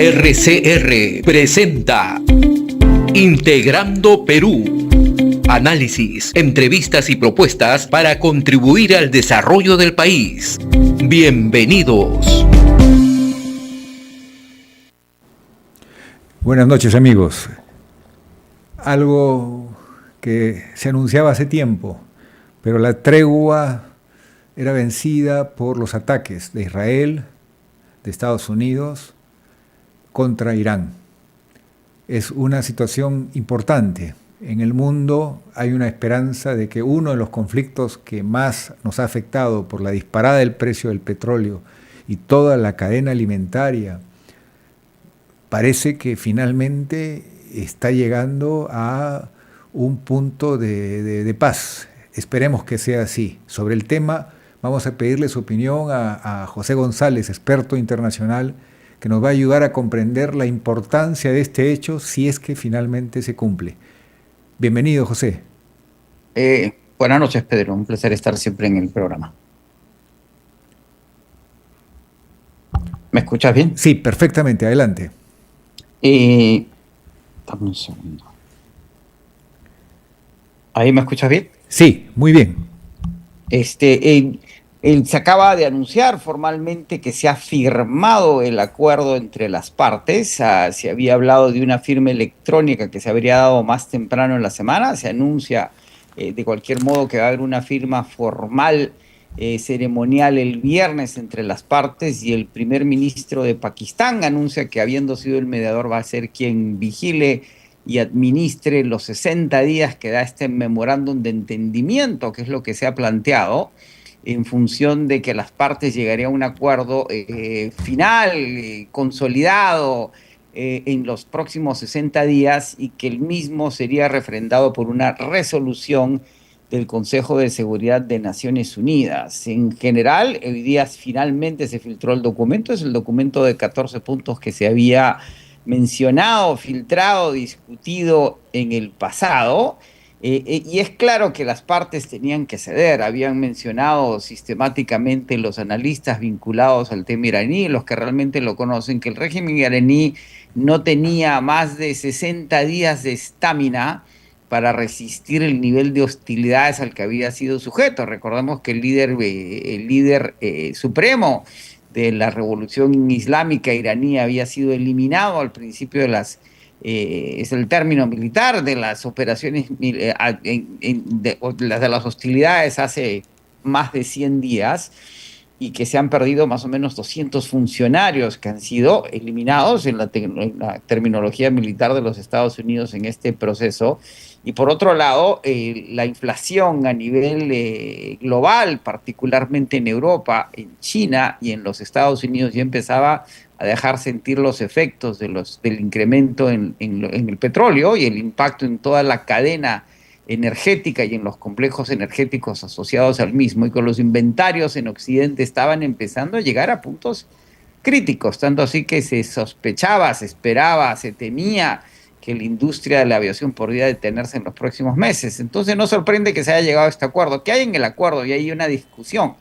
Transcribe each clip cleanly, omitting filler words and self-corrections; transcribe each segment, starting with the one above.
RCR presenta Integrando Perú. Análisis, entrevistas y propuestas para contribuir al desarrollo del país. Bienvenidos. Buenas noches, amigos. Algo que se anunciaba hace tiempo, pero la tregua era vencida por los ataques de Israel, de Estados Unidos, contra Irán. Es una situación importante. En el mundo hay una esperanza de que uno de los conflictos que más nos ha afectado por la disparada del precio del petróleo y toda la cadena alimentaria, parece que finalmente está llegando a un punto de paz. Esperemos que sea así. Sobre el tema vamos a pedirle su opinión a José González, experto internacional, que nos va a ayudar a comprender la importancia de este hecho si es que finalmente se cumple. Bienvenido, José. Buenas noches, Pedro. Un placer estar siempre en el programa. ¿Me escuchas bien? Sí, perfectamente. Adelante. Dame un segundo. ¿Ahí me escuchas bien? Sí, muy bien. Se acaba de anunciar formalmente que se ha firmado el acuerdo entre las partes. Se había hablado de una firma electrónica que se habría dado más temprano en la semana. Se anuncia de cualquier modo que va a haber una firma formal ceremonial el viernes entre las partes, y el primer ministro de Pakistán anuncia que, habiendo sido el mediador, va a ser quien vigile y administre los 60 días que da este memorándum de entendimiento, que es lo que se ha planteado, en función de que las partes llegarían a un acuerdo final, consolidado, en los próximos 60 días, y que el mismo sería refrendado por una resolución del Consejo de Seguridad de Naciones Unidas. En general, hoy día finalmente se filtró el documento. Es el documento de 14 puntos que se había mencionado, filtrado, discutido en el pasado. Y es claro que las partes tenían que ceder. Habían mencionado sistemáticamente los analistas vinculados al tema iraní, los que realmente lo conocen, que el régimen iraní no tenía más de 60 días de estamina para resistir el nivel de hostilidades al que había sido sujeto. Recordemos que el líder supremo de la revolución islámica iraní había sido eliminado al principio de es el término militar, de las operaciones, de las hostilidades hace más de 100 días, y que se han perdido más o menos 200 funcionarios que han sido eliminados en la terminología militar de los Estados Unidos en este proceso. Y por otro lado, la inflación a nivel global, particularmente en Europa, en China y en los Estados Unidos, ya empezaba a dejar sentir los efectos del incremento en el petróleo y el impacto en toda la cadena energética y en los complejos energéticos asociados al mismo, y con los inventarios en Occidente estaban empezando a llegar a puntos críticos, tanto así que se sospechaba, se esperaba, se temía que la industria de la aviación podría detenerse en los próximos meses. Entonces no sorprende que se haya llegado a este acuerdo. ¿Qué hay en el acuerdo? Y hay una discusión.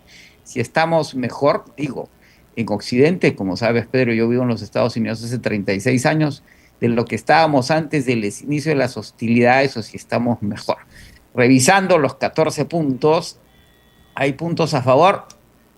Si estamos mejor, en Occidente, como sabes, Pedro, yo vivo en los Estados Unidos hace 36 años, de lo que estábamos antes del inicio de las hostilidades, o si estamos mejor. Revisando los 14 puntos, hay puntos a favor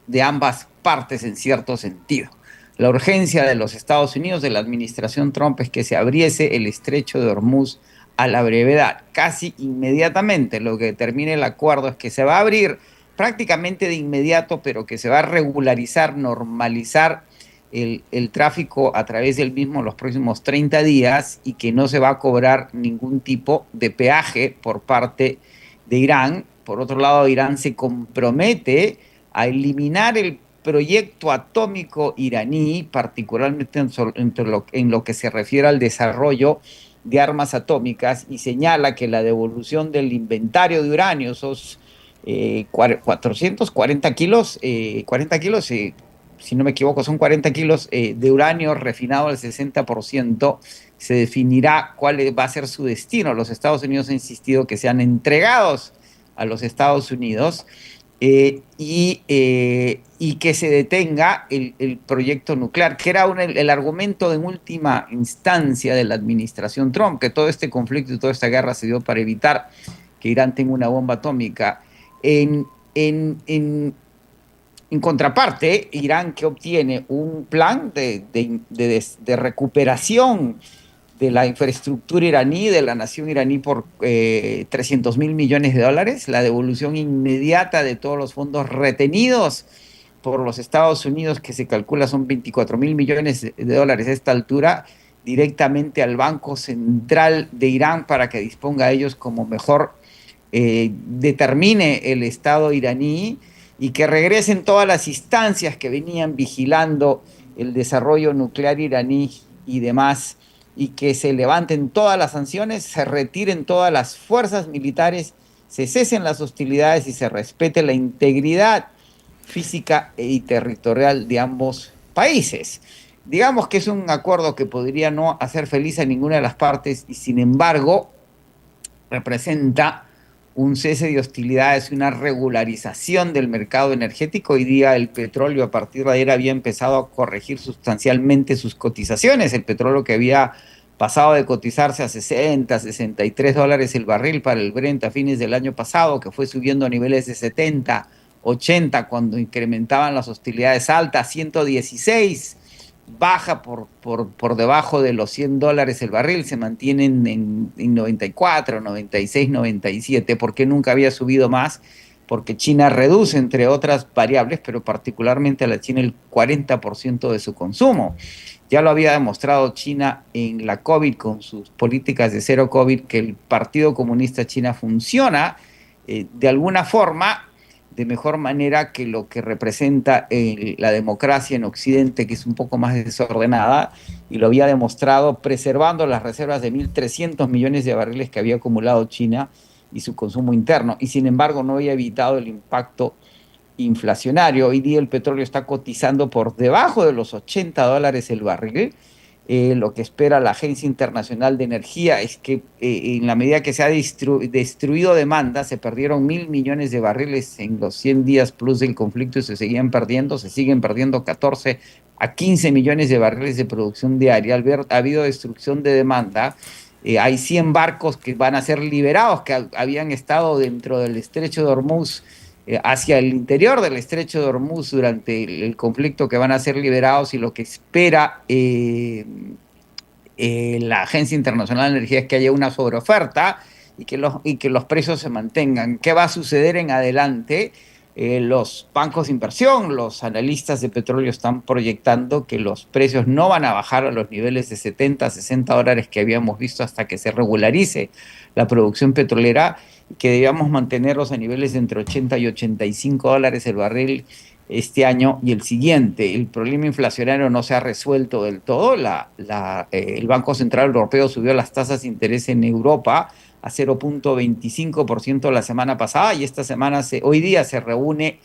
de ambas partes en cierto sentido. La urgencia de los Estados Unidos, de la administración Trump, es que se abriese el estrecho de Hormuz a la brevedad, casi inmediatamente. Lo que determina el acuerdo es que se va a abrir prácticamente de inmediato, pero que se va a regularizar, normalizar el tráfico a través del mismo en los próximos 30 días, y que no se va a cobrar ningún tipo de peaje por parte de Irán. Por otro lado, Irán se compromete a eliminar el proyecto atómico iraní, particularmente en lo que se refiere al desarrollo de armas atómicas, y señala que la devolución del inventario de uranio, esos 440 kilos, 40 kilos, si no me equivoco, son 40 kilos de uranio refinado al 60%, se definirá cuál va a ser su destino. Los Estados Unidos han insistido que sean entregados a los Estados Unidos, y que se detenga el proyecto nuclear, que era el argumento en última instancia de la administración Trump, que todo este conflicto y toda esta guerra se dio para evitar que Irán tenga una bomba atómica. En, en, en, en contraparte, Irán, que obtiene un plan de recuperación de la infraestructura iraní, de la nación iraní por 300.000 millones de dólares, la devolución inmediata de todos los fondos retenidos por los Estados Unidos, que se calcula son 24.000 millones de dólares a esta altura, directamente al Banco Central de Irán para que disponga de ellos como mejor determine el Estado iraní, y que regresen todas las instancias que venían vigilando el desarrollo nuclear iraní y demás, y que se levanten todas las sanciones, se retiren todas las fuerzas militares, se cesen las hostilidades y se respete la integridad física y territorial de ambos países. Digamos que es un acuerdo que podría no hacer feliz a ninguna de las partes y sin embargo representa un cese de hostilidades y una regularización del mercado energético. Hoy día el petróleo a partir de ayer había empezado a corregir sustancialmente sus cotizaciones. El petróleo que había pasado de cotizarse a 60, 63 dólares el barril para el Brent a fines del año pasado, que fue subiendo a niveles de 70, 80 cuando incrementaban las hostilidades altas, 116, baja por debajo de los 100 dólares el barril, se mantienen en 94, 96, 97. ¿Por qué nunca había subido más? Porque China reduce, entre otras variables, pero particularmente a la China, el 40% de su consumo. Ya lo había demostrado China en la COVID con sus políticas de cero COVID, que el Partido Comunista China funciona de alguna forma de mejor manera que lo que representa la democracia en Occidente, que es un poco más desordenada, y lo había demostrado preservando las reservas de 1.300 millones de barriles que había acumulado China y su consumo interno, y sin embargo no había evitado el impacto inflacionario. Hoy día el petróleo está cotizando por debajo de los 80 dólares el barril. Lo que espera la Agencia Internacional de Energía es que en la medida que se ha destruido demanda, se perdieron 1.000 millones de barriles en los 100 días plus del conflicto y se siguen perdiendo 14 a 15 millones de barriles de producción diaria. Ha habido destrucción de demanda. Hay 100 barcos que van a ser liberados, que habían estado dentro del estrecho de Hormuz, hacia el interior del estrecho de Hormuz durante el conflicto, que van a ser liberados, y lo que espera la Agencia Internacional de Energía es que haya una sobreoferta y que los precios se mantengan. ¿Qué va a suceder en adelante? Los bancos de inversión, los analistas de petróleo están proyectando que los precios no van a bajar a los niveles de 70, 60 dólares que habíamos visto hasta que se regularice la producción petrolera, que debíamos mantenerlos a niveles de entre 80 y 85 dólares el barril este año y el siguiente. El problema inflacionario no se ha resuelto del todo. El Banco Central Europeo subió las tasas de interés en Europa a 0.25% la semana pasada, y esta semana, hoy día se reúne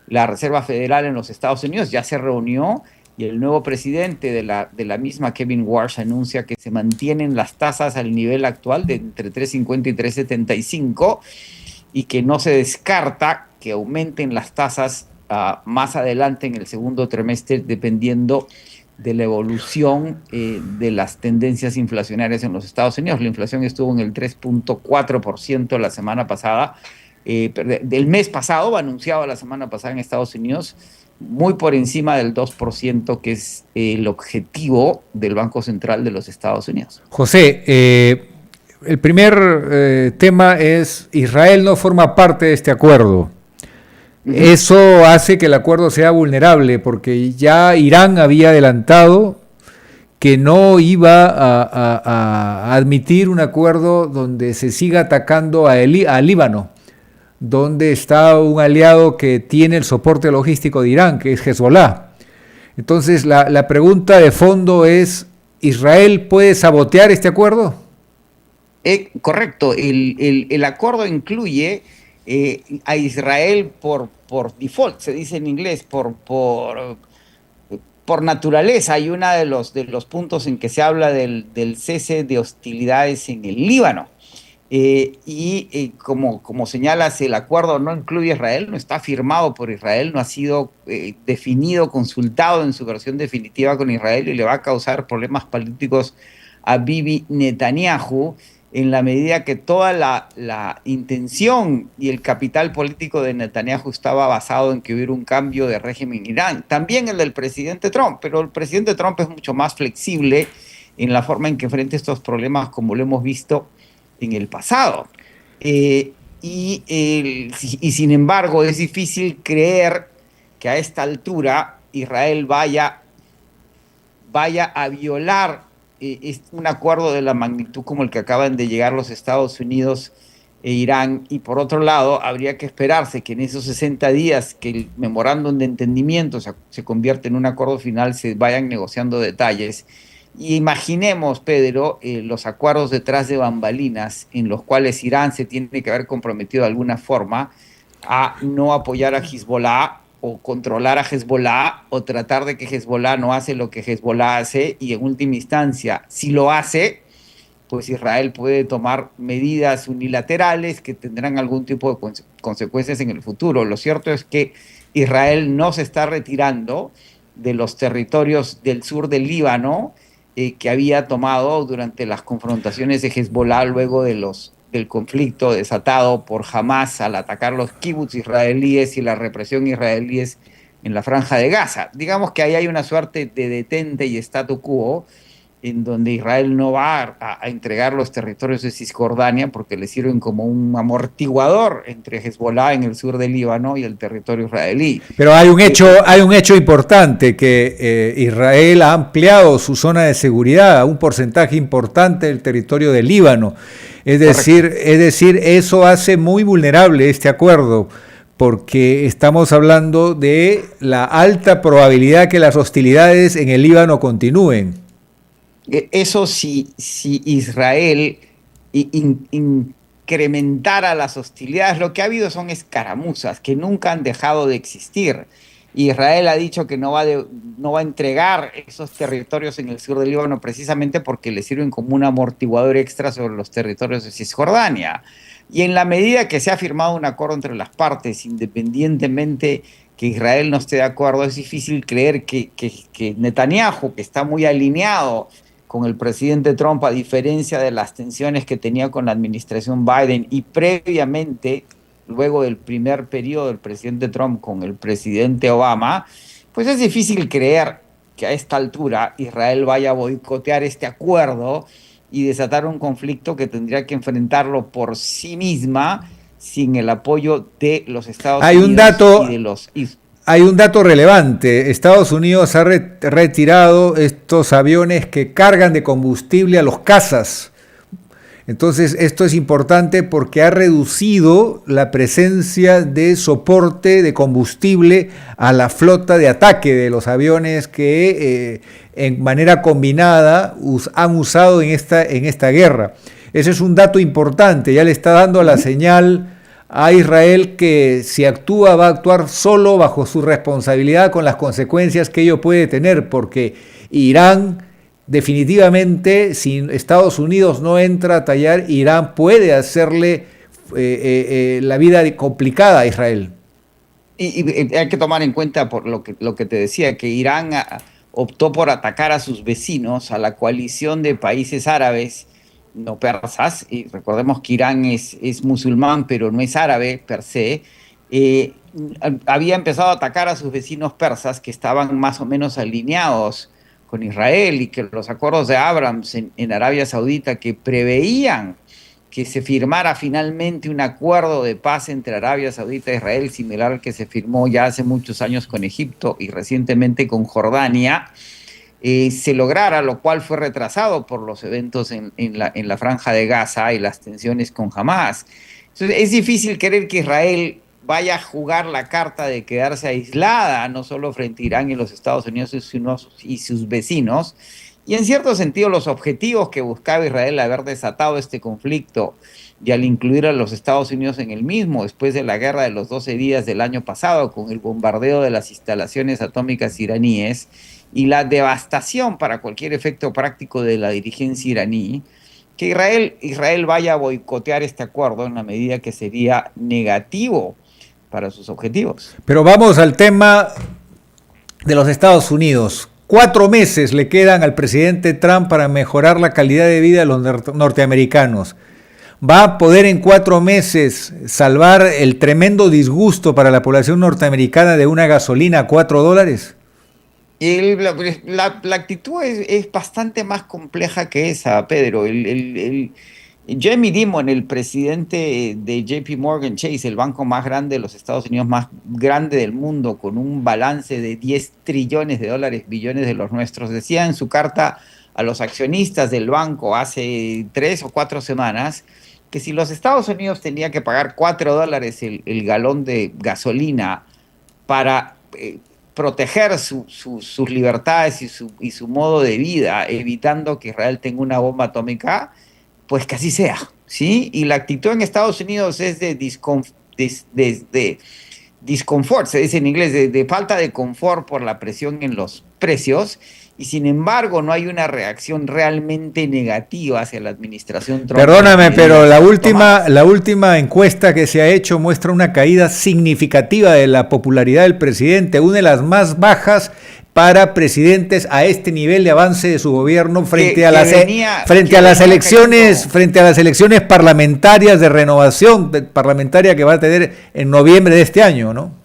la Reserva Federal en los Estados Unidos, ya se reunió, y el nuevo presidente de la misma, Kevin Warsh, anuncia que se mantienen las tasas al nivel actual de entre 3.50 y 3.75, y que no se descarta que aumenten las tasas más adelante en el segundo trimestre, dependiendo de la evolución de las tendencias inflacionarias en los Estados Unidos. La inflación estuvo en el 3.4% la semana pasada, del mes pasado, anunciado la semana pasada en Estados Unidos, muy por encima del 2%, que es el objetivo del Banco Central de los Estados Unidos. José, el primer tema es: Israel no forma parte de este acuerdo. Eso hace que el acuerdo sea vulnerable, porque ya Irán había adelantado que no iba a admitir un acuerdo donde se siga atacando a Líbano, donde está un aliado que tiene el soporte logístico de Irán, que es Hezbollah. Entonces, la pregunta de fondo es: ¿Israel puede sabotear este acuerdo? Correcto. El acuerdo incluye a Israel por default, se dice en inglés, por naturaleza. Hay uno de los puntos en que se habla del cese de hostilidades en el Líbano. Como señalas, el acuerdo no incluye a Israel, no está firmado por Israel, no ha sido definido, consultado en su versión definitiva con Israel y le va a causar problemas políticos a Bibi Netanyahu en la medida que toda la intención y el capital político de Netanyahu estaba basado en que hubiera un cambio de régimen en Irán. También el del presidente Trump, pero el presidente Trump es mucho más flexible en la forma en que enfrenta estos problemas como lo hemos visto en el pasado. Y sin embargo es difícil creer que a esta altura Israel vaya a violar un acuerdo de la magnitud como el que acaban de llegar los Estados Unidos e Irán. Y por otro lado, habría que esperarse que en esos 60 días que el memorándum de entendimiento se convierte en un acuerdo final, se vayan negociando detalles. Y imaginemos, Pedro, los acuerdos detrás de bambalinas en los cuales Irán se tiene que haber comprometido de alguna forma a no apoyar a Hezbollah o controlar a Hezbollah o tratar de que Hezbollah no hace lo que Hezbollah hace y en última instancia, si lo hace, pues Israel puede tomar medidas unilaterales que tendrán algún tipo de consecuencias en el futuro. Lo cierto es que Israel no se está retirando de los territorios del sur del Líbano que había tomado durante las confrontaciones de Hezbollah luego del conflicto desatado por Hamas al atacar los kibbutz israelíes y la represión israelíes en la Franja de Gaza. Digamos que ahí hay una suerte de detente y statu quo en donde Israel no va a entregar los territorios de Cisjordania porque le sirven como un amortiguador entre Hezbollah en el sur del Líbano y el territorio israelí. Pero hay un hecho importante, que Israel ha ampliado su zona de seguridad a un porcentaje importante del territorio del Líbano. Es decir, eso hace muy vulnerable este acuerdo, porque estamos hablando de la alta probabilidad que las hostilidades en el Líbano continúen. Eso si Israel incrementara las hostilidades, lo que ha habido son escaramuzas que nunca han dejado de existir. Israel ha dicho que no va a entregar esos territorios en el sur del Líbano precisamente porque le sirven como un amortiguador extra sobre los territorios de Cisjordania. Y en la medida que se ha firmado un acuerdo entre las partes, independientemente que Israel no esté de acuerdo, es difícil creer que Netanyahu, que está muy alineado con el presidente Trump, a diferencia de las tensiones que tenía con la administración Biden y previamente, luego del primer periodo del presidente Trump con el presidente Obama, pues es difícil creer que a esta altura Israel vaya a boicotear este acuerdo y desatar un conflicto que tendría que enfrentarlo por sí misma sin el apoyo de los Estados Unidos y de los... Hay un dato relevante. Estados Unidos ha retirado estos aviones que cargan de combustible a los cazas. Entonces, esto es importante porque ha reducido la presencia de soporte de combustible a la flota de ataque de los aviones que en manera combinada han usado en esta guerra. Ese es un dato importante. Ya le está dando la señal a Israel que si actúa, va a actuar solo bajo su responsabilidad con las consecuencias que ello puede tener, porque Irán, definitivamente, si Estados Unidos no entra a tallar, Irán puede hacerle la vida complicada a Israel. Y hay que tomar en cuenta, por lo que te decía, que Irán optó por atacar a sus vecinos, a la coalición de países árabes, no persas, y recordemos que Irán es musulmán, pero no es árabe per se. Había empezado a atacar a sus vecinos persas que estaban más o menos alineados con Israel y que los acuerdos de Abraham en Arabia Saudita, que preveían que se firmara finalmente un acuerdo de paz entre Arabia Saudita e Israel, similar al que se firmó ya hace muchos años con Egipto y recientemente con Jordania, se lograra, lo cual fue retrasado por los eventos en la Franja de Gaza y las tensiones con Hamas. Entonces, es difícil creer que Israel vaya a jugar la carta de quedarse aislada, no solo frente a Irán y los Estados Unidos y sus vecinos. Y en cierto sentido, los objetivos que buscaba Israel al haber desatado este conflicto y al incluir a los Estados Unidos en el mismo, después de la guerra de los 12 días del año pasado, con el bombardeo de las instalaciones atómicas iraníes y la devastación para cualquier efecto práctico de la dirigencia iraní, que Israel vaya a boicotear este acuerdo en la medida que sería negativo para sus objetivos. Pero vamos al tema de los Estados Unidos. 4 meses le quedan al presidente Trump para mejorar la calidad de vida de los norteamericanos. ¿Va a poder en 4 meses salvar el tremendo disgusto para la población norteamericana de una gasolina a $4? La actitud es bastante más compleja que esa, Pedro. Jamie Dimon, el presidente de JP Morgan Chase, el banco más grande de los Estados Unidos, más grande del mundo, con un balance de $10 trillones, billones de los nuestros, decía en su carta a los accionistas del banco hace 3 o 4 semanas que si los Estados Unidos tenía que pagar $4 el galón de gasolina para proteger sus libertades y su modo de vida, evitando que Israel tenga una bomba atómica, pues que así sea, ¿sí? Y la actitud en Estados Unidos es de disconfort, se dice en inglés, de falta de confort por la presión en los precios, y sin embargo no hay una reacción realmente negativa hacia la administración Trump. Perdóname, pero la última encuesta que se ha hecho muestra una caída significativa de la popularidad del presidente, una de las más bajas para presidentes a este nivel de avance de su gobierno frente a las elecciones parlamentarias de renovación parlamentaria que va a tener en noviembre de este año, ¿no?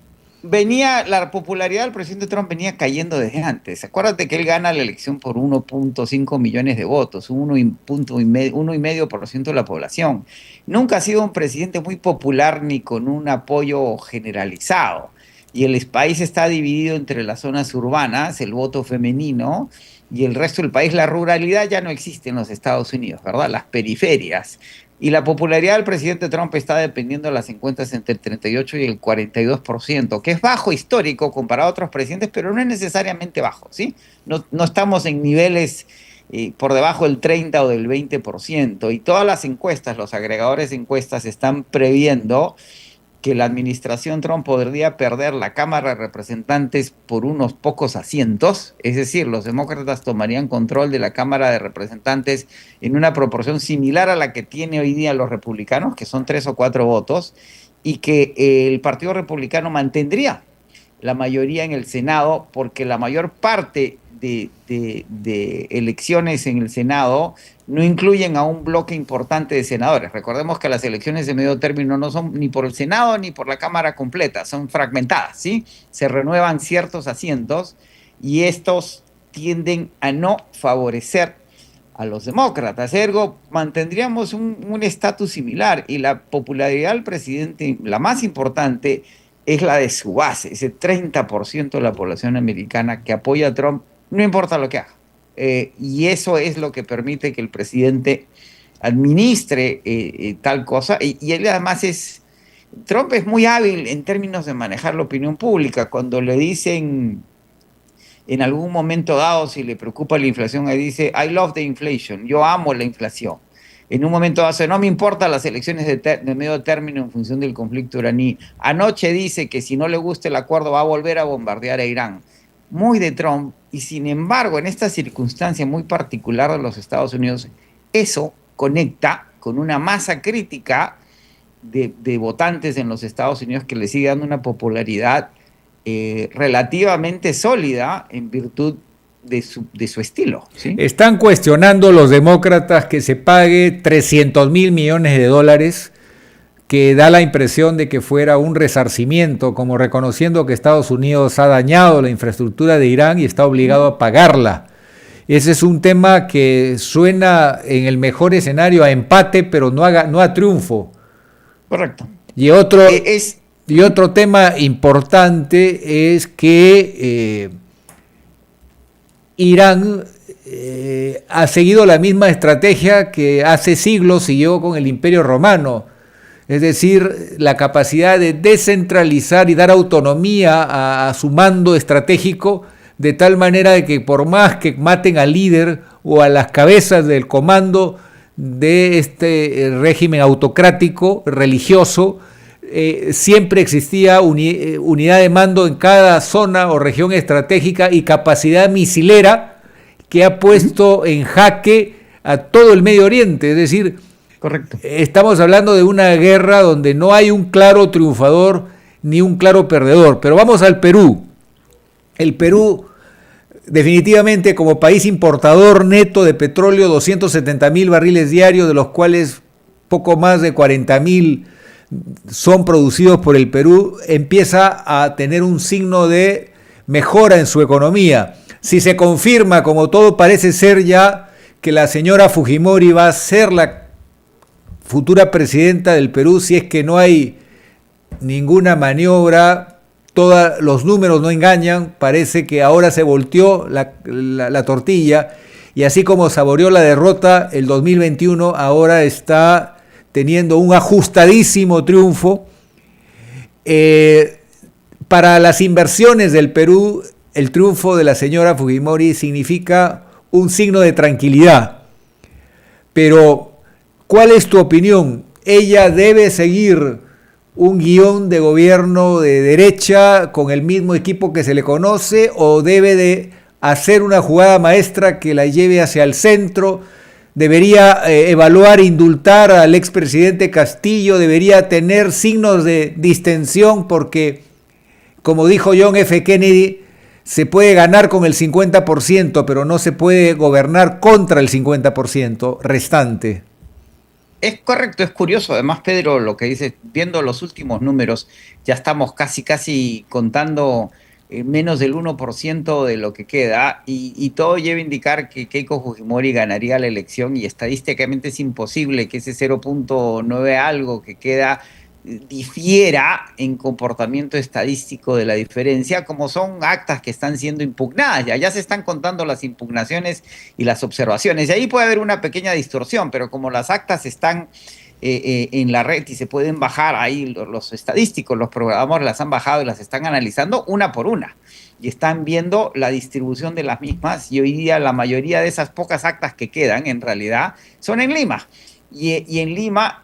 La popularidad del presidente Trump venía cayendo desde antes. Acuérdate que él gana la elección por 1.5 millones de votos, 1,5% de la población. Nunca ha sido un presidente muy popular ni con un apoyo generalizado. Y el país está dividido entre las zonas urbanas, el voto femenino, y el resto del país. La ruralidad ya no existe en los Estados Unidos, ¿verdad? Las periferias. Y la popularidad del presidente Trump está dependiendo de las encuestas entre el 38 y el 42%, que es bajo histórico comparado a otros presidentes, pero no es necesariamente bajo, ¿sí? No estamos en niveles por debajo del 30 o del 20%. Y todas las encuestas, los agregadores de encuestas están previendo que la administración Trump podría perder la Cámara de Representantes por unos pocos asientos, es decir, los demócratas tomarían control de la Cámara de Representantes en una proporción similar a la que tiene hoy día los republicanos, que son 3 o 4 votos, y que el Partido Republicano mantendría la mayoría en el Senado, porque la mayor parte de elecciones en el Senado no incluyen a un bloque importante de senadores. Recordemos que las elecciones de medio término no son ni por el Senado ni por la Cámara completa, son fragmentadas, ¿sí? Se renuevan ciertos asientos y estos tienden a no favorecer a los demócratas. Ergo, mantendríamos un estatus similar y la popularidad del presidente, la más importante, es la de su base, ese 30% de la población americana que apoya a Trump, no importa lo que haga. Y eso es lo que permite que el presidente administre tal cosa. Y él además Trump es muy hábil en términos de manejar la opinión pública. Cuando le dicen en algún momento dado si le preocupa la inflación, él dice, I love the inflation, yo amo la inflación. En un momento dado, no me importan las elecciones de medio término en función del conflicto iraní. Anoche dice que si no le gusta el acuerdo va a volver a bombardear a Irán. Muy de Trump, y sin embargo, en esta circunstancia muy particular de los Estados Unidos, eso conecta con una masa crítica de votantes en los Estados Unidos que le sigue dando una popularidad relativamente sólida en virtud de su estilo, ¿sí? Están cuestionando los demócratas que se pague $300,000 millones, que da la impresión de que fuera un resarcimiento, como reconociendo que Estados Unidos ha dañado la infraestructura de Irán y está obligado a pagarla. Ese es un tema que suena en el mejor escenario a empate, pero no a triunfo. Correcto. Y otro tema importante es que Irán ha seguido la misma estrategia que hace siglos siguió con el Imperio Romano. Es decir, la capacidad de descentralizar y dar autonomía a su mando estratégico, de tal manera de que por más que maten al líder o a las cabezas del comando de este régimen autocrático, religioso, siempre existía unidad de mando en cada zona o región estratégica y capacidad misilera que ha puesto en jaque a todo el Medio Oriente. Es decir, correcto, estamos hablando de una guerra donde no hay un claro triunfador ni un claro perdedor. Pero vamos al Perú. El Perú, definitivamente, como país importador neto de petróleo, 270.000 barriles diarios, de los cuales poco más de 40.000 son producidos por el Perú, empieza a tener un signo de mejora en su economía. Si se confirma, como todo parece ser ya, que la señora Fujimori va a ser la futura presidenta del Perú, si es que no hay ninguna maniobra, todos los números no engañan, parece que ahora se volteó la tortilla, y así como saboreó la derrota el 2021, ahora está teniendo un ajustadísimo triunfo. Para las inversiones del Perú, el triunfo de la señora Fujimori significa un signo de tranquilidad. Pero, ¿cuál es tu opinión? ¿Ella debe seguir un guión de gobierno de derecha con el mismo equipo que se le conoce, o debe de hacer una jugada maestra que la lleve hacia el centro? ¿Debería evaluar, indultar al expresidente Castillo? ¿Debería tener signos de distensión? Porque, como dijo John F. Kennedy, se puede ganar con el 50%, pero no se puede gobernar contra el 50% restante. Es correcto, es curioso. Además, Pedro, lo que dice, viendo los últimos números, ya estamos casi contando menos del 1% de lo que queda, y todo lleva a indicar que Keiko Fujimori ganaría la elección, y estadísticamente es imposible que ese 0.9 algo que queda difiera en comportamiento estadístico de la diferencia, como son actas que están siendo impugnadas. Ya se están contando las impugnaciones y las observaciones, y ahí puede haber una pequeña distorsión, pero como las actas están en la red y se pueden bajar, ahí los estadísticos, los programadores las han bajado y las están analizando una por una, y están viendo la distribución de las mismas, y hoy día la mayoría de esas pocas actas que quedan en realidad son en Lima. Y en Lima,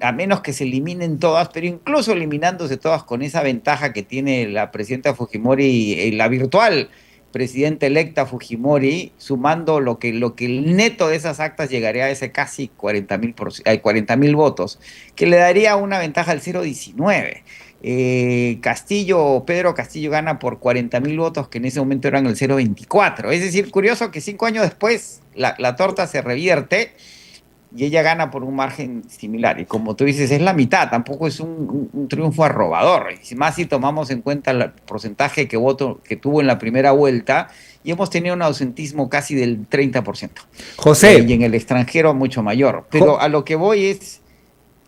a menos que se eliminen todas, pero incluso eliminándose todas, con esa ventaja que tiene la presidenta Fujimori, la virtual presidenta electa Fujimori, sumando lo que el neto de esas actas llegaría a ese casi 40.000 votos, que le daría una ventaja al 0.19. Pedro Castillo gana por 40.000 votos, que en ese momento eran el 0.24. Es decir, curioso que 5 años después la torta se revierte y ella gana por un margen similar. Y como tú dices, es la mitad, tampoco es un triunfo arrobador. Y más si tomamos en cuenta el porcentaje que tuvo en la primera vuelta, y hemos tenido un ausentismo casi del 30%. José. Y en el extranjero mucho mayor. Pero a lo que voy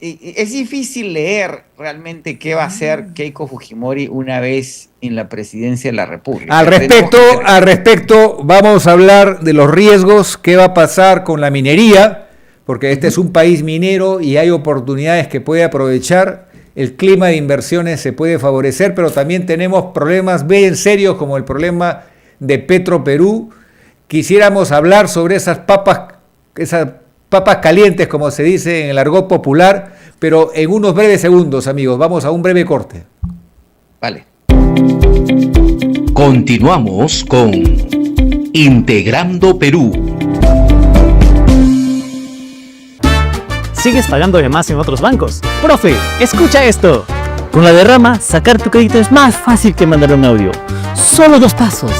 es difícil leer realmente qué va a hacer Keiko Fujimori una vez en la presidencia de la República. Al respecto, vamos a hablar de los riesgos, qué va a pasar con la minería, porque este es un país minero y hay oportunidades que puede aprovechar. El clima de inversiones se puede favorecer, pero también tenemos problemas bien serios como el problema de Petroperú. Quisiéramos hablar sobre esas papas calientes, como se dice en el argot popular, pero en unos breves segundos, amigos. Vamos a un breve corte. Vale. Continuamos con Integrando Perú. ¿Sigues pagando de más en otros bancos? Profe, escucha esto. Con la derrama, sacar tu crédito es más fácil que mandar un audio. Solo 2 pasos.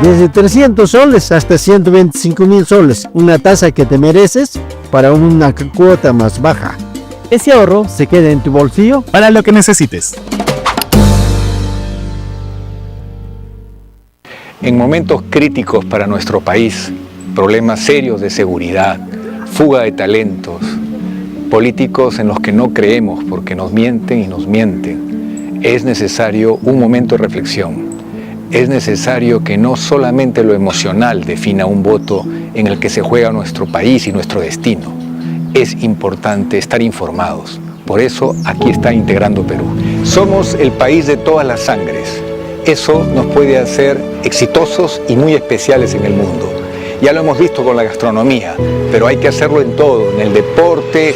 Desde 300 soles hasta 125.000 soles. Una tasa que te mereces para una cuota más baja. Ese ahorro se queda en tu bolsillo para lo que necesites. En momentos críticos para nuestro país, problemas serios de seguridad, fuga de talentos, políticos en los que no creemos porque nos mienten y nos mienten, es necesario un momento de reflexión. Es necesario que no solamente lo emocional defina un voto en el que se juega nuestro país y nuestro destino. Es importante estar informados. Por eso aquí está Integrando Perú. Somos el país de todas las sangres. Eso nos puede hacer exitosos y muy especiales en el mundo. Ya lo hemos visto con la gastronomía, pero hay que hacerlo en todo, en el deporte,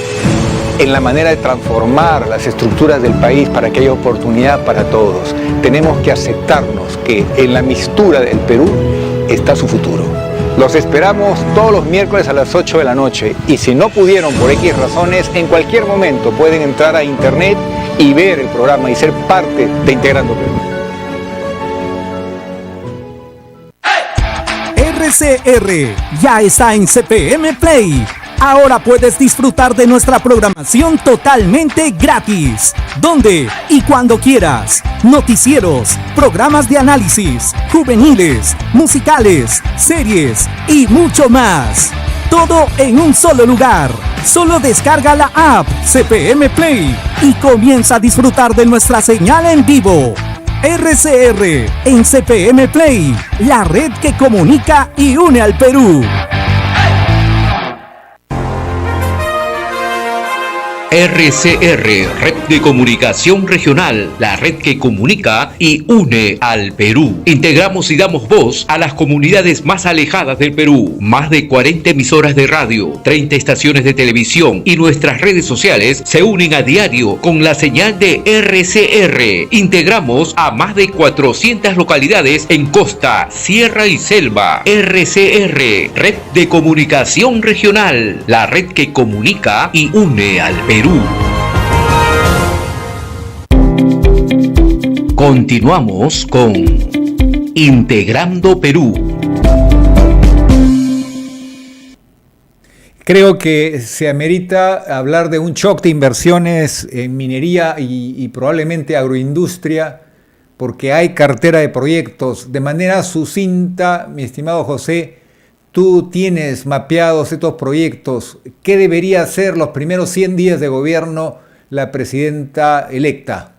en la manera de transformar las estructuras del país para que haya oportunidad para todos. Tenemos que aceptarnos que en la mistura del Perú está su futuro. Los esperamos todos los miércoles a las 8 de la noche y si no pudieron por X razones, en cualquier momento pueden entrar a internet y ver el programa y ser parte de Integrando Perú. RCR ya está en CPM Play. Ahora puedes disfrutar de nuestra programación totalmente gratis. Donde y cuando quieras. Noticieros, programas de análisis, juveniles, musicales, series y mucho más. Todo en un solo lugar. Solo descarga la app CPM Play y comienza a disfrutar de nuestra señal en vivo. RCR en CPM Play, la red que comunica y une al Perú. RCR, Red de Comunicación Regional, la red que comunica y une al Perú. Integramos y damos voz a las comunidades más alejadas del Perú. Más de 40 emisoras de radio, 30 estaciones de televisión y nuestras redes sociales se unen a diario con la señal de RCR. Integramos a más de 400 localidades en costa, sierra y selva. RCR, Red de Comunicación Regional, la red que comunica y une al Perú. Continuamos con Integrando Perú. Creo que se amerita hablar de un shock de inversiones en minería y probablemente agroindustria, porque hay cartera de proyectos. De manera sucinta, mi estimado José, tú tienes mapeados estos proyectos. ¿Qué debería hacer los primeros 100 días de gobierno la presidenta electa?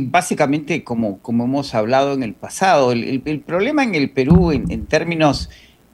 Básicamente, como hemos hablado en el pasado, el problema en el Perú en términos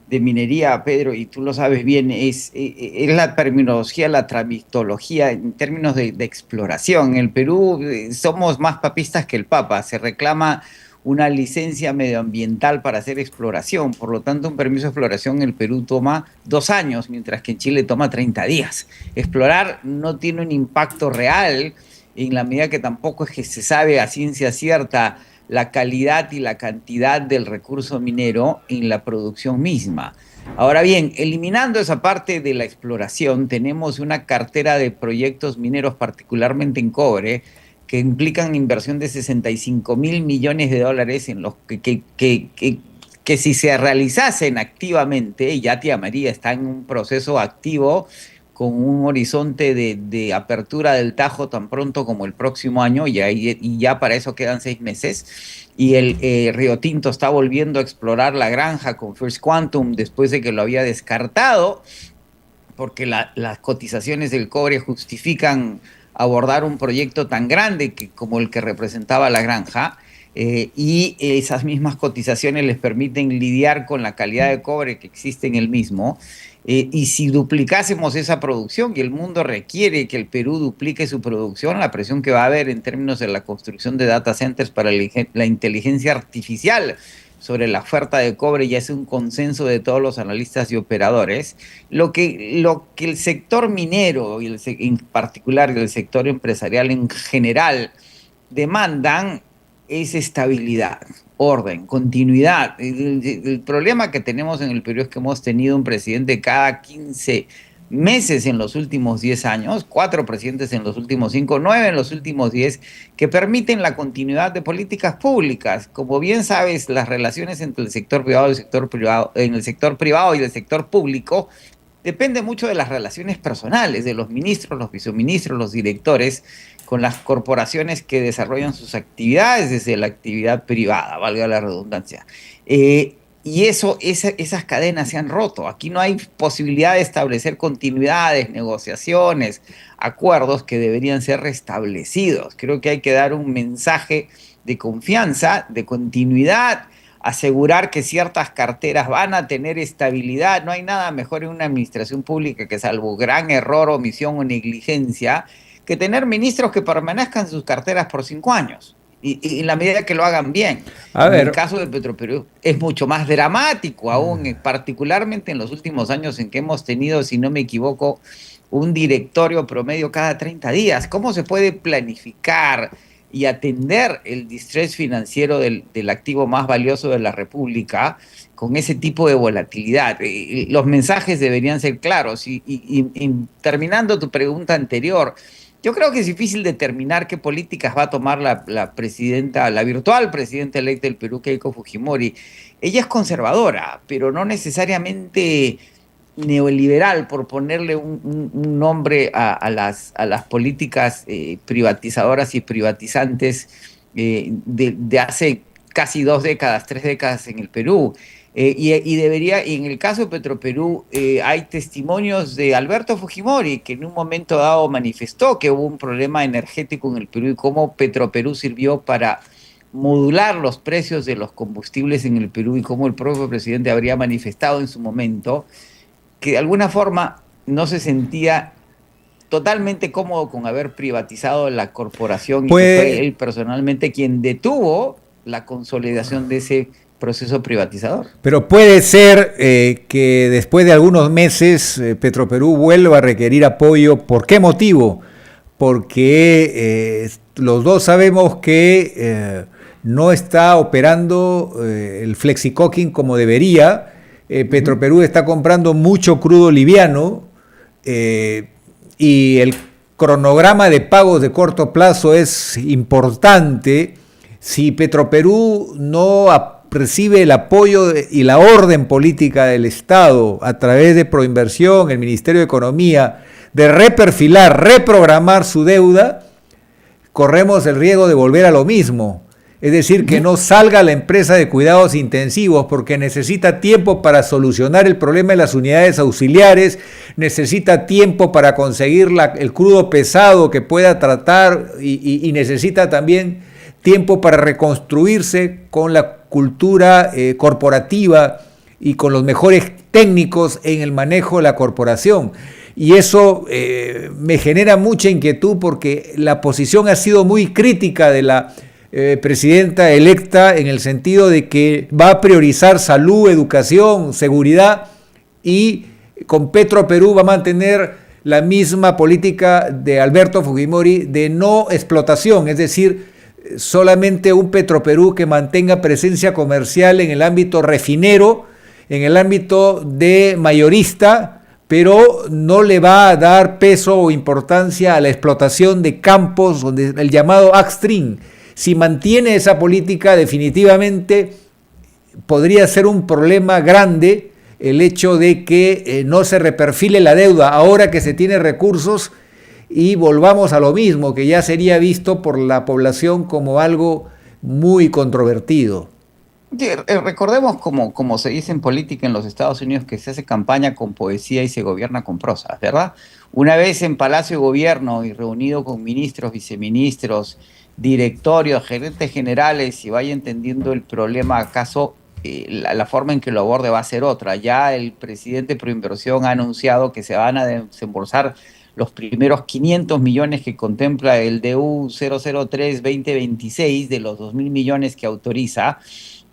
de minería, Pedro, y tú lo sabes bien, es la terminología, la tramitología en términos de exploración. En el Perú somos más papistas que el Papa. Se reclama una licencia medioambiental para hacer exploración. Por lo tanto, un permiso de exploración en el Perú toma 2 años, mientras que en Chile toma 30 días. Explorar no tiene un impacto real en la medida que tampoco es que se sabe a ciencia cierta la calidad y la cantidad del recurso minero en la producción misma. Ahora bien, eliminando esa parte de la exploración, tenemos una cartera de proyectos mineros, particularmente en cobre, que implican inversión de $65 mil millones en los que si se realizasen activamente, y ya Tía María está en un proceso activo con un horizonte de apertura del Tajo tan pronto como el próximo año, y ya para eso quedan 6 meses, y el Río Tinto está volviendo a explorar la granja con First Quantum después de que lo había descartado, porque las cotizaciones del cobre justifican abordar un proyecto tan grande como el que representaba la granja, y esas mismas cotizaciones les permiten lidiar con la calidad de cobre que existe en el mismo. Y si duplicásemos esa producción, y el mundo requiere que el Perú duplique su producción, la presión que va a haber en términos de la construcción de data centers para la inteligencia artificial sobre la oferta de cobre ya es un consenso de todos los analistas y operadores. Lo que el sector minero, y en particular el sector empresarial en general, demandan es estabilidad, orden, continuidad. El problema que tenemos en el Perú es que hemos tenido un presidente cada 15 meses en los últimos 10 años, 4 presidentes en los últimos 5, 9 en los últimos 10, que permiten la continuidad de políticas públicas. Como bien sabes, las relaciones entre el sector privado y el sector privado, en el sector privado y el sector público, depende mucho de las relaciones personales de los ministros, los viceministros, los directores, con las corporaciones que desarrollan sus actividades desde la actividad privada, valga la redundancia. Y esas cadenas se han roto. Aquí no hay posibilidad de establecer continuidades, negociaciones, acuerdos que deberían ser restablecidos. Creo que hay que dar un mensaje de confianza, de continuidad, asegurar que ciertas carteras van a tener estabilidad. No hay nada mejor en una administración pública que, salvo gran error, omisión o negligencia, que tener ministros que permanezcan en sus carteras por 5 años. Y en la medida que lo hagan bien. En el caso de Petroperú es mucho más dramático aún, particularmente en los últimos años en que hemos tenido, si no me equivoco, un directorio promedio cada 30 días. ¿Cómo se puede planificar y atender el distrés financiero del activo más valioso de la República con ese tipo de volatilidad. Los mensajes deberían ser claros. Y terminando tu pregunta anterior, yo creo que es difícil determinar qué políticas va a tomar la presidenta, la virtual presidenta electa del Perú, Keiko Fujimori. Ella es conservadora, pero no necesariamente neoliberal, por ponerle un nombre a las políticas privatizadoras y privatizantes de hace casi 2 décadas, 3 décadas en el Perú. Y en el caso de Petroperú, hay testimonios de Alberto Fujimori, que en un momento dado manifestó que hubo un problema energético en el Perú y cómo Petroperú sirvió para modular los precios de los combustibles en el Perú, y cómo el propio presidente habría manifestado en su momento que de alguna forma no se sentía totalmente cómodo con haber privatizado la corporación, y que fue él personalmente quien detuvo la consolidación de ese proceso privatizador. Pero puede ser que después de algunos meses Petroperú vuelva a requerir apoyo. ¿Por qué motivo? Porque los dos sabemos que no está operando el flexicocking como debería. Petroperú está comprando mucho crudo liviano y el cronograma de pagos de corto plazo es importante. Si Petroperú no recibe el apoyo y la orden política del Estado a través de Proinversión, el Ministerio de Economía, de reperfilar, reprogramar su deuda, corremos el riesgo de volver a lo mismo. Es decir, que no salga la empresa de cuidados intensivos, porque necesita tiempo para solucionar el problema de las unidades auxiliares, necesita tiempo para conseguir el crudo pesado que pueda tratar y necesita también tiempo para reconstruirse con la cultura corporativa y con los mejores técnicos en el manejo de la corporación. Y eso me genera mucha inquietud, porque la posición ha sido muy crítica de la presidenta electa, en el sentido de que va a priorizar salud, educación, seguridad, y con Petroperú va a mantener la misma política de Alberto Fujimori de no explotación, es decir, solamente un Petroperú que mantenga presencia comercial en el ámbito refinero, en el ámbito de mayorista, pero no le va a dar peso o importancia a la explotación de campos, donde el llamado upstream. Si mantiene esa política, definitivamente podría ser un problema grande el hecho de que no se reperfile la deuda ahora que se tiene recursos, y volvamos a lo mismo, que ya sería visto por la población como algo muy controvertido. Recordemos, como se dice en política en los Estados Unidos, que se hace campaña con poesía y se gobierna con prosa, ¿verdad? Una vez en Palacio de Gobierno y reunido con ministros, viceministros, directorios, gerentes generales, y vaya entendiendo el problema, acaso la forma en que lo aborde va a ser otra. Ya el presidente Proinversión ha anunciado que se van a desembolsar los primeros 500 millones que contempla el DU 003-2026 de los 2.000 millones que autoriza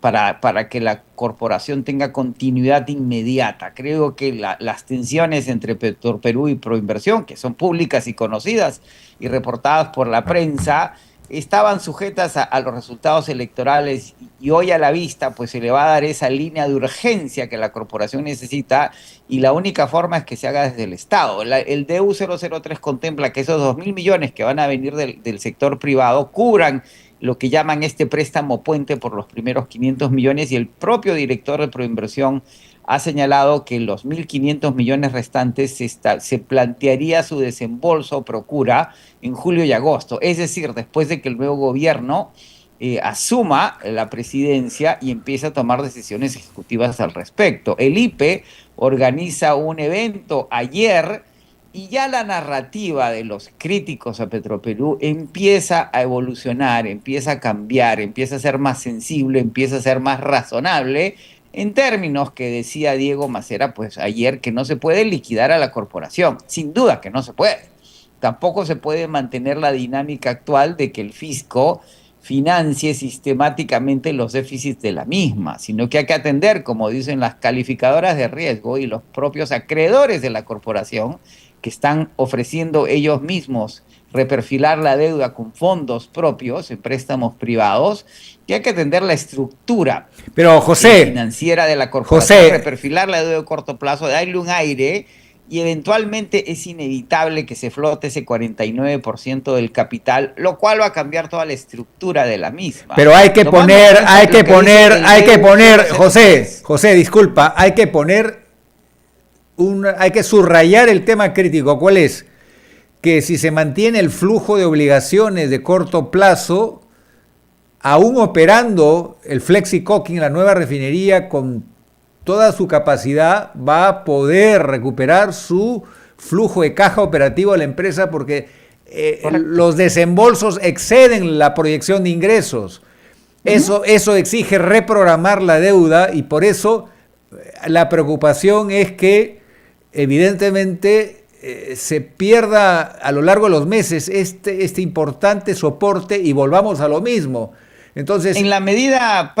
para que la corporación tenga continuidad inmediata. Creo que las tensiones entre Petroperú y Proinversión, que son públicas y conocidas y reportadas por la prensa, estaban sujetas a los resultados electorales, y hoy a la vista pues se le va a dar esa línea de urgencia que la corporación necesita, y la única forma es que se haga desde el Estado. El DU 003 contempla que esos 2.000 millones que van a venir del sector privado cubran lo que llaman este préstamo puente por los primeros 500 millones, y el propio director de Proinversión ha señalado que los 1.500 millones restantes se plantearía su desembolso, procura, en julio y agosto. Es decir, después de que el nuevo gobierno asuma la presidencia y empiece a tomar decisiones ejecutivas al respecto. El IPE organiza un evento ayer, y ya la narrativa de los críticos a Petroperú empieza a evolucionar, empieza a cambiar, empieza a ser más sensible, empieza a ser más razonable, en términos que decía Diego Macera pues ayer, que no se puede liquidar a la corporación. Sin duda que no se puede. Tampoco se puede mantener la dinámica actual de que el fisco financie sistemáticamente los déficits de la misma, sino que hay que atender, como dicen las calificadoras de riesgo y los propios acreedores de la corporación, que están ofreciendo ellos mismos reperfilar la deuda con fondos propios, en préstamos privados, que hay que atender la estructura Pero José, financiera de la corporación, reperfilar la deuda de corto plazo, darle un aire, y eventualmente es inevitable que se flote ese 49% del capital, lo cual va a cambiar toda la estructura de la misma. Pero hay que poner, José, disculpa, hay que subrayar el tema crítico. ¿Cuál es? Que si se mantiene el flujo de obligaciones de corto plazo, aún operando el FlexiCoking, la nueva refinería con toda su capacidad, va a poder recuperar su flujo de caja operativo de la empresa, porque los desembolsos exceden la proyección de ingresos. Eso exige reprogramar la deuda, y por eso la preocupación es que evidentemente se pierda a lo largo de los meses este importante soporte y volvamos a lo mismo. Entonces, en la medida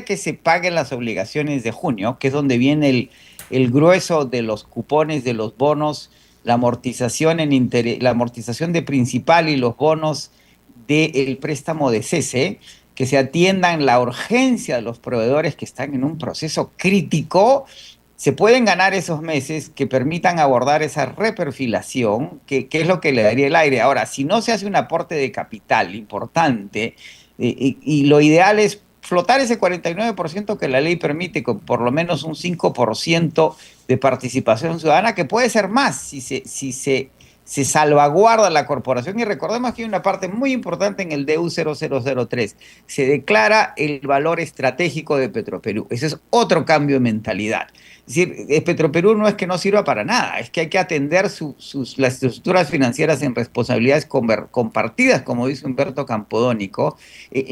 que se paguen las obligaciones de junio, que es donde viene el grueso de los cupones de los bonos, la amortización de principal y los bonos del préstamo de cese, que se atiendan la urgencia de los proveedores que están en un proceso crítico, se pueden ganar esos meses que permitan abordar esa reperfilación, que es lo que le daría el aire. Ahora, si no se hace un aporte de capital importante, y lo ideal es flotar ese 49% que la ley permite, con por lo menos un 5% de participación ciudadana, que puede ser más si se salvaguarda la corporación. Y recordemos que hay una parte muy importante en el DU 0003. Se declara el valor estratégico de Petroperú. Ese es otro cambio de mentalidad. Es decir, Petroperú no es que no sirva para nada, es que hay que atender las estructuras financieras en responsabilidades compartidas, como dice Humberto Campodónico,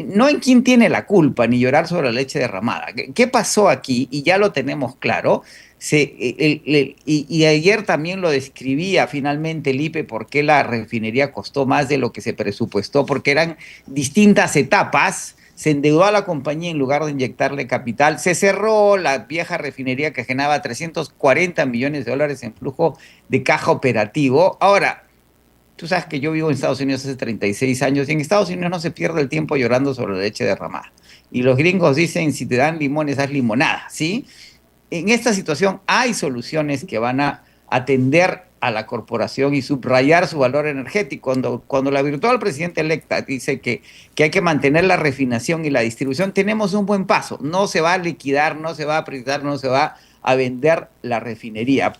no en quién tiene la culpa, ni llorar sobre la leche derramada. ¿Qué pasó aquí? Y ya lo tenemos claro. Y ayer también lo describía finalmente el IPE, por qué la refinería costó más de lo que se presupuestó, porque eran distintas etapas. Se endeudó a la compañía en lugar de inyectarle capital, se cerró la vieja refinería que generaba 340 millones de dólares en flujo de caja operativo. Ahora, tú sabes que yo vivo en Estados Unidos hace 36 años, y en Estados Unidos no se pierde el tiempo llorando sobre la leche derramada. Y los gringos dicen, si te dan limones, haz limonada, ¿sí? En esta situación hay soluciones que van a atender a la corporación y subrayar su valor energético. Cuando la virtual presidenta electa dice que hay que mantener la refinación y la distribución, tenemos un buen paso. No se va a liquidar, no se va a privatizar, no se va a vender la refinería.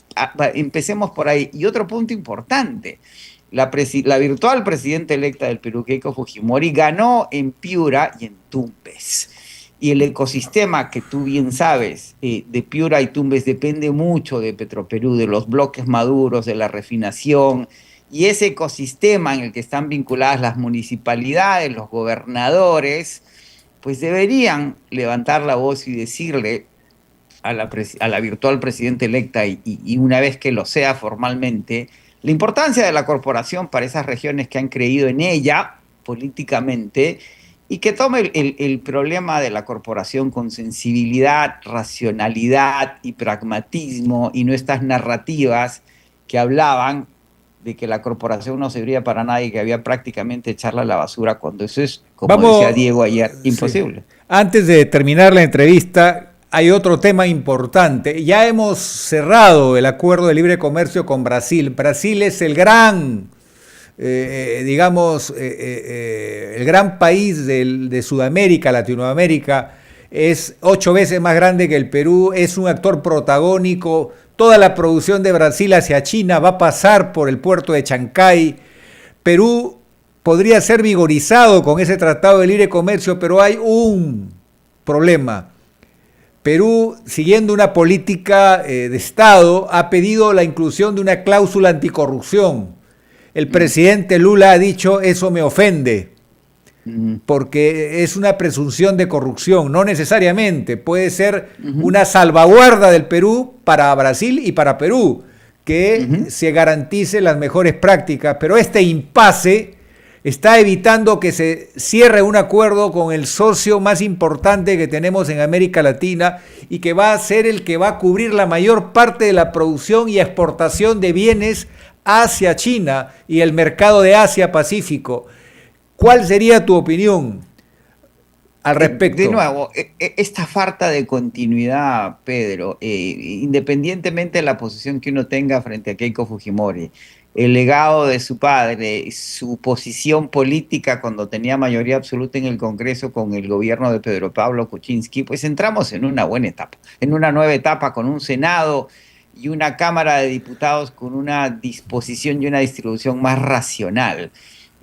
Empecemos por ahí. Y otro punto importante, la virtual presidenta electa del Perú, Keiko Fujimori, ganó en Piura y en Tumbes. Y el ecosistema que tú bien sabes de Piura y Tumbes depende mucho de Petroperú, de los bloques maduros, de la refinación, y ese ecosistema en el que están vinculadas las municipalidades, los gobernadores, pues deberían levantar la voz y decirle a la virtual presidenta electa, y una vez que lo sea formalmente, la importancia de la corporación para esas regiones que han creído en ella políticamente, y que tome el problema de la corporación con sensibilidad, racionalidad y pragmatismo, y no estas narrativas que hablaban de que la corporación no serviría para nada y que había prácticamente echarla a la basura, cuando eso es, como decía Diego ayer, imposible. Sí. Antes de terminar la entrevista, hay otro tema importante. Ya hemos cerrado el acuerdo de libre comercio con Brasil. Brasil es el gran... el gran país de Sudamérica, Latinoamérica, es 8 veces más grande que el Perú, es un actor protagónico. Toda la producción de Brasil hacia China va a pasar por el puerto de Chancay. Perú podría ser vigorizado con ese tratado de libre comercio, pero hay un problema. Perú, siguiendo una política de Estado, ha pedido la inclusión de una cláusula anticorrupción. El presidente Lula ha dicho, eso me ofende, porque es una presunción de corrupción. No necesariamente, puede ser una salvaguarda del Perú para Brasil y para Perú, que se garantice las mejores prácticas, pero este impasse está evitando que se cierre un acuerdo con el socio más importante que tenemos en América Latina, y que va a ser el que va a cubrir la mayor parte de la producción y exportación de bienes Asia-China y el mercado de Asia-Pacífico. ¿Cuál sería tu opinión al respecto? De nuevo, esta falta de continuidad, Pedro, independientemente de la posición que uno tenga frente a Keiko Fujimori, el legado de su padre, su posición política cuando tenía mayoría absoluta en el Congreso con el gobierno de Pedro Pablo Kuczynski, pues entramos en una buena etapa, en una nueva etapa con un Senado y una Cámara de Diputados con una disposición y una distribución más racional.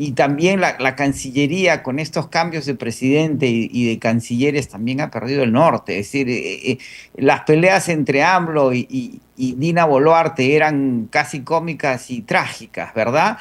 Y también la Cancillería, con estos cambios de presidente y de cancilleres, también ha perdido el norte. Es decir, las peleas entre AMLO y Dina Boluarte eran casi cómicas y trágicas, ¿verdad?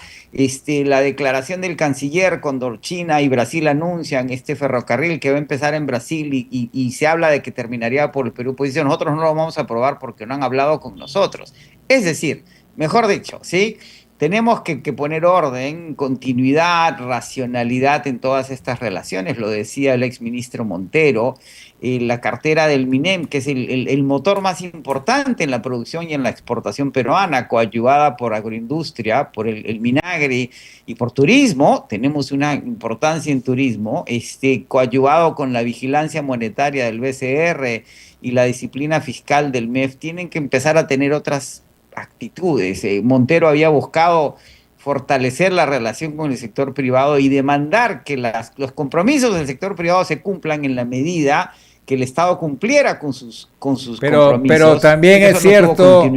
La declaración del canciller cuando China y Brasil anuncian este ferrocarril que va a empezar en Brasil y se habla de que terminaría por el Perú, pues dice, nosotros no lo vamos a aprobar porque no han hablado con nosotros. Es decir, mejor dicho, ¿sí? Tenemos que poner orden, continuidad, racionalidad en todas estas relaciones, lo decía el exministro Montero, la cartera del MINEM, que es el motor más importante en la producción y en la exportación peruana, coadyuvada por agroindustria, por el Minagri y por turismo, tenemos una importancia en turismo, coadyuvado con la vigilancia monetaria del BCR y la disciplina fiscal del MEF, tienen que empezar a tener otras actitudes. Montero había buscado fortalecer la relación con el sector privado y demandar que los compromisos del sector privado se cumplan en la medida que el Estado cumpliera con sus compromisos. Pero también es cierto,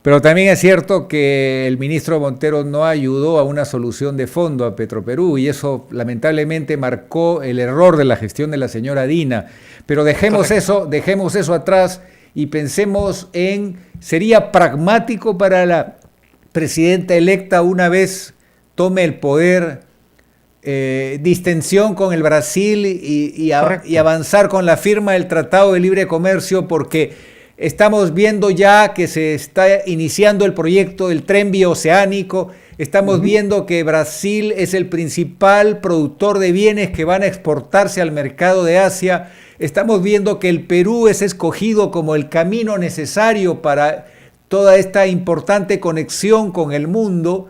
pero también es cierto que el ministro Montero no ayudó a una solución de fondo a Petroperú y eso lamentablemente marcó el error de la gestión de la señora Dina. Pero dejemos eso atrás y pensemos en, sería pragmático para la presidenta electa una vez tome el poder, distensión con el Brasil y avanzar con la firma del Tratado de Libre Comercio, porque estamos viendo ya que se está iniciando el proyecto del tren bioceánico, estamos viendo que Brasil es el principal productor de bienes que van a exportarse al mercado de Asia. Estamos viendo que el Perú es escogido como el camino necesario para toda esta importante conexión con el mundo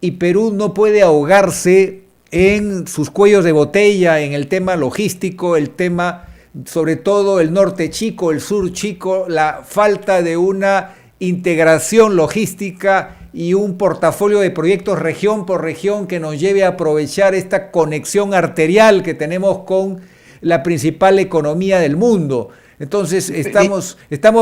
y Perú no puede ahogarse en sus cuellos de botella, en el tema logístico, el tema, sobre todo el norte chico, el sur chico, la falta de una integración logística y un portafolio de proyectos región por región que nos lleve a aprovechar esta conexión arterial que tenemos con la principal economía del mundo. Entonces estamos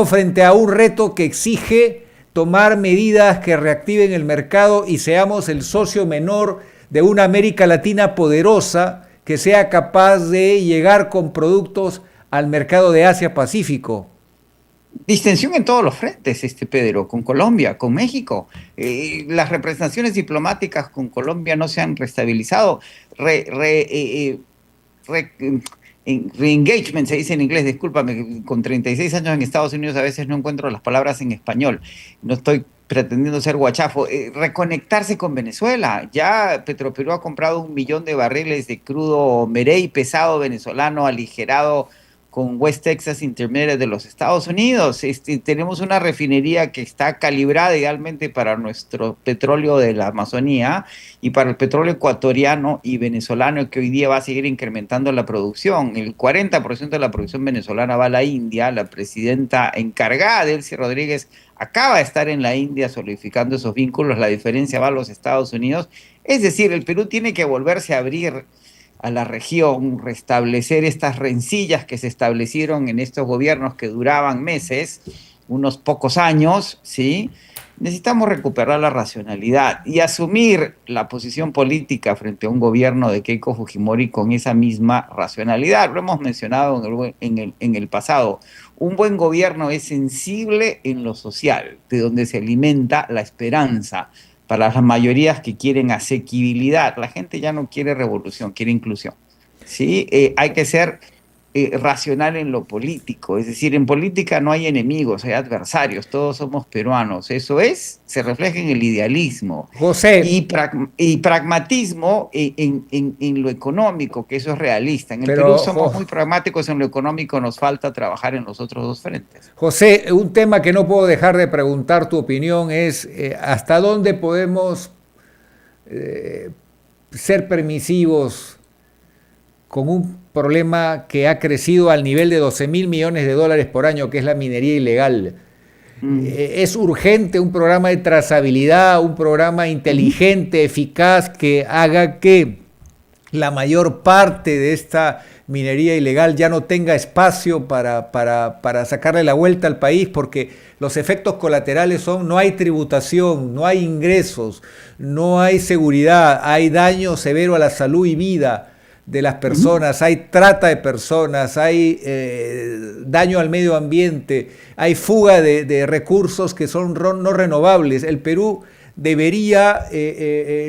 frente a un reto que exige tomar medidas que reactiven el mercado y seamos el socio menor de una América Latina poderosa que sea capaz de llegar con productos al mercado de Asia-Pacífico. Distensión en todos los frentes, Pedro, con Colombia, con México. Las representaciones diplomáticas con Colombia no se han restabilizado. Re-engagement se dice en inglés, discúlpame, con 36 años en Estados Unidos a veces no encuentro las palabras en español, no estoy pretendiendo ser guachafo. Reconectarse con Venezuela, ya Petroperú ha comprado 1 millón de barriles de crudo Merey pesado venezolano aligerado con West Texas Intermediate de los Estados Unidos. Tenemos una refinería que está calibrada idealmente para nuestro petróleo de la Amazonía y para el petróleo ecuatoriano y venezolano, que hoy día va a seguir incrementando la producción. El 40% de la producción venezolana va a la India. La presidenta encargada, Delcy Rodríguez, acaba de estar en la India solidificando esos vínculos. La diferencia va a los Estados Unidos. Es decir, el Perú tiene que volverse a abrir a la región, restablecer estas rencillas que se establecieron en estos gobiernos que duraban meses, unos pocos años, ¿sí? Necesitamos recuperar la racionalidad y asumir la posición política frente a un gobierno de Keiko Fujimori con esa misma racionalidad. Lo hemos mencionado en el pasado. Un buen gobierno es sensible en lo social, de donde se alimenta la esperanza para las mayorías que quieren asequibilidad. La gente ya no quiere revolución, quiere inclusión. ¿Sí? Hay que ser racional en lo político. Es decir, en política no hay enemigos, hay adversarios, todos somos peruanos. Eso se refleja en el idealismo. José. Y pragmatismo en lo económico, que eso es realista. En el Perú somos muy pragmáticos en lo económico, nos falta trabajar en los otros dos frentes. José, un tema que no puedo dejar de preguntar tu opinión es ¿hasta dónde podemos ser permisivos con un problema que ha crecido al nivel de 12.000 millones de dólares por año, que es la minería ilegal? Es urgente un programa de trazabilidad, un programa inteligente, eficaz, que haga que la mayor parte de esta minería ilegal ya no tenga espacio para sacarle la vuelta al país, porque los efectos colaterales son: no hay tributación, no hay ingresos, no hay seguridad, hay daño severo a la salud y vida de las personas, hay trata de personas, hay daño al medio ambiente, hay fuga de recursos que son no renovables. El Perú debería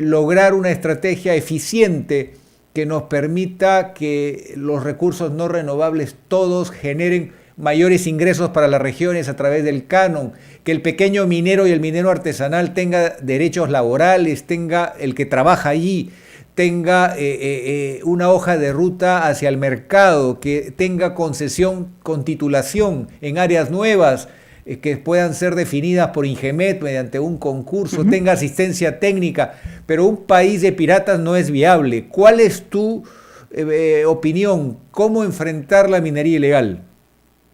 lograr una estrategia eficiente que nos permita que los recursos no renovables todos generen mayores ingresos para las regiones a través del canon, que el pequeño minero y el minero artesanal tenga derechos laborales, tenga el que trabaja allí, tenga una hoja de ruta hacia el mercado, que tenga concesión con titulación en áreas nuevas que puedan ser definidas por Ingemet mediante un concurso, tenga asistencia técnica, pero un país de piratas no es viable. ¿Cuál es tu opinión? ¿Cómo enfrentar la minería ilegal?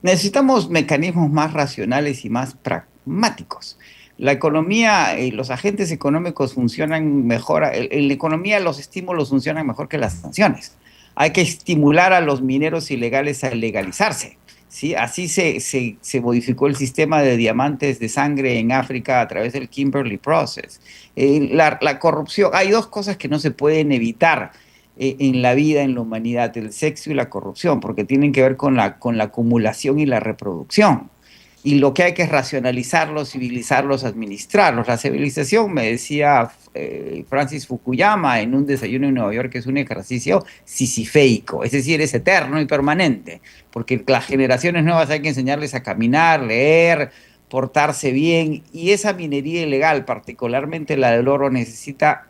Necesitamos mecanismos más racionales y más pragmáticos. La economía, los agentes económicos funcionan mejor, en la economía los estímulos funcionan mejor que las sanciones. Hay que estimular a los mineros ilegales a legalizarse, ¿sí? Así se modificó el sistema de diamantes de sangre en África a través del Kimberley Process. La corrupción, hay dos cosas que no se pueden evitar en la vida, en la humanidad: el sexo y la corrupción, porque tienen que ver con la acumulación y la reproducción. Y lo que hay que es racionalizarlos, civilizarlos, administrarlos. La civilización, me decía Francis Fukuyama en un desayuno en Nueva York, que es un ejercicio sisifeico, es decir, es eterno y permanente, porque las generaciones nuevas hay que enseñarles a caminar, leer, portarse bien, y esa minería ilegal, particularmente la del oro, necesita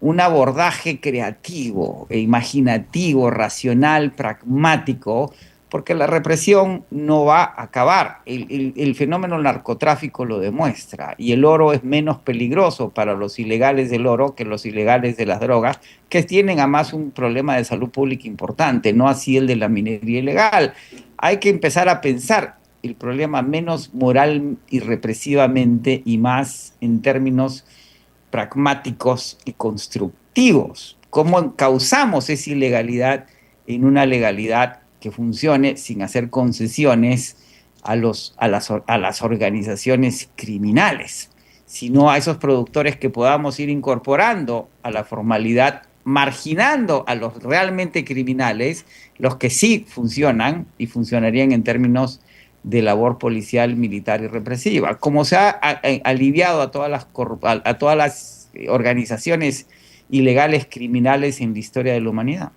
un abordaje creativo, imaginativo, racional, pragmático, porque la represión no va a acabar. El fenómeno narcotráfico lo demuestra, y el oro es menos peligroso para los ilegales del oro que los ilegales de las drogas, que tienen además un problema de salud pública importante, no así el de la minería ilegal. Hay que empezar a pensar el problema menos moral y represivamente, y más en términos pragmáticos y constructivos. ¿Cómo encauzamos esa ilegalidad en una legalidad que funcione sin hacer concesiones a las organizaciones criminales, sino a esos productores que podamos ir incorporando a la formalidad, marginando a los realmente criminales, los que sí funcionan y funcionarían en términos de labor policial, militar y represiva, como se ha aliviado a todas las organizaciones ilegales criminales en la historia de la humanidad.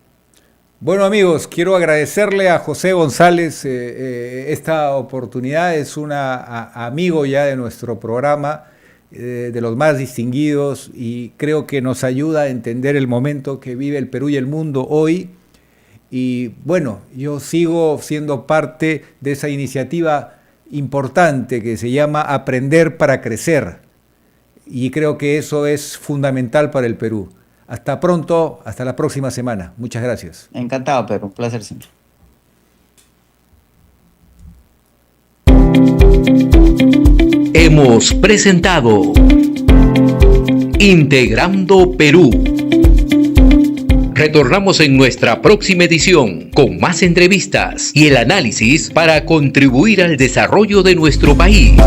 Bueno, amigos, quiero agradecerle a José González esta oportunidad. Es un amigo ya de nuestro programa, de los más distinguidos, y creo que nos ayuda a entender el momento que vive el Perú y el mundo hoy. Y bueno, yo sigo siendo parte de esa iniciativa importante que se llama Aprender para Crecer, y creo que eso es fundamental para el Perú. Hasta pronto, hasta la próxima semana. Muchas gracias. Encantado, Pedro. Un placer siempre. Hemos presentado Integrando Perú. Retornamos en nuestra próxima edición con más entrevistas y el análisis para contribuir al desarrollo de nuestro país.